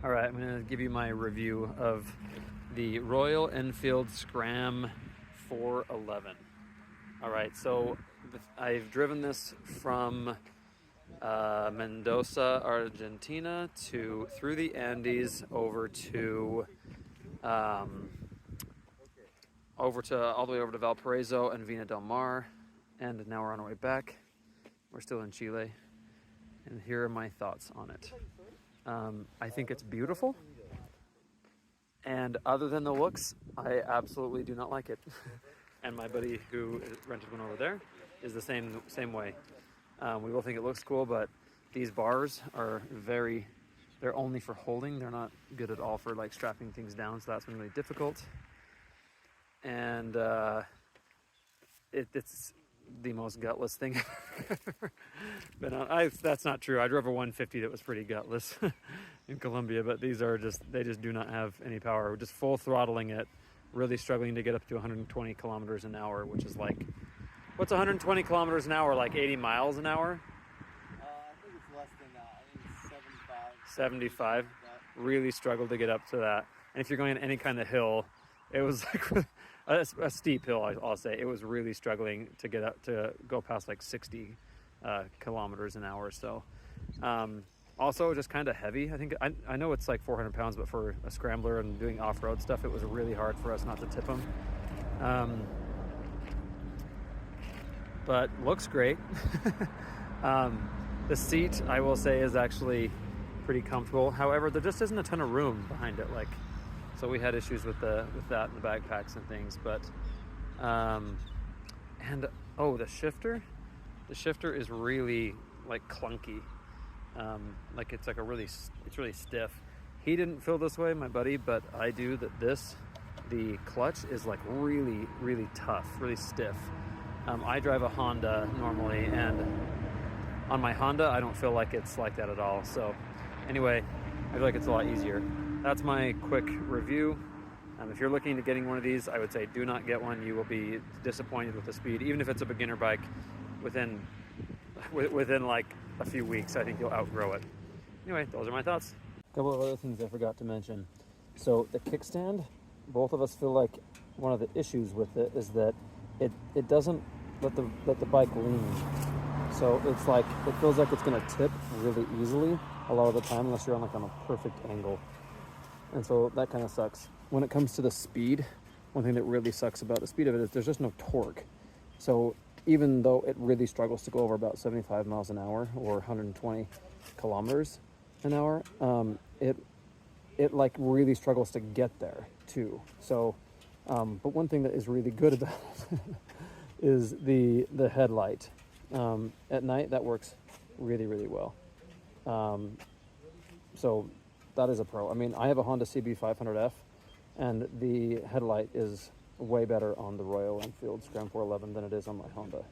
All right, I'm going to give you my review of the Royal Enfield Scram 411. All right, so I've driven this from Mendoza, Argentina, through the Andes all the way over to Valparaiso and Vina del Mar, and now we're on our way back. We're still in Chile, and here are my thoughts on it. I think it's beautiful, and other than the looks, I absolutely do not like it. And my buddy who rented one over there is the same way. We both think it looks cool, but these bars are they're only for holding. They're not good at all for like strapping things down, so that's been really difficult. And it's the most gutless thing I've ever been on. That's not true. I drove a 150 that was pretty gutless in Colombia, but they just do not have any power. We're just full throttling it, really struggling to get up to 120 kilometers an hour, which is like, what's 120 kilometers an hour, like 80 miles an hour? I think it's less than that. I think it's 75. 75. Really struggled to get up to that. And if you're going on any kind of hill, it was like a steep hill, I'll say. It was really struggling to get up to go past like 60 kilometers an hour. So also just kind of heavy. I think I know it's like 400 pounds, but for a scrambler and doing off-road stuff, it was really hard for us not to tip them. But looks great. The seat, I will say, is actually pretty comfortable. However, there just isn't a ton of room behind it. So we had issues with that in the backpacks and things. But the shifter is really like clunky. Like it's really stiff. He didn't feel this way, my buddy, but I do. The clutch is like really, really tough, really stiff. I drive a Honda normally, and on my Honda, I don't feel like it's like that at all. So anyway, I feel like it's a lot easier. That's my quick review. If you're looking to getting one of these, I would say do not get one. You will be disappointed with the speed. Even if it's a beginner bike, within like a few weeks, I think you'll outgrow it. Anyway, those are my thoughts. A couple of other things I forgot to mention. So the kickstand, both of us feel like one of the issues with it is that it doesn't let the bike lean. So it's like, it feels like it's gonna tip really easily a lot of the time, unless you're on a perfect angle. And so that kind of sucks. When it comes to the speed, one thing that really sucks about the speed of it is there's just no torque. So even though it really struggles to go over about 75 miles an hour or 120 kilometers an hour, it like really struggles to get there too. So, but one thing that is really good about it is the headlight. At night, that works really, really well. So that is a pro. I mean, I have a Honda CB500F, and the headlight is way better on the Royal Enfield Scram 411 than it is on my Honda.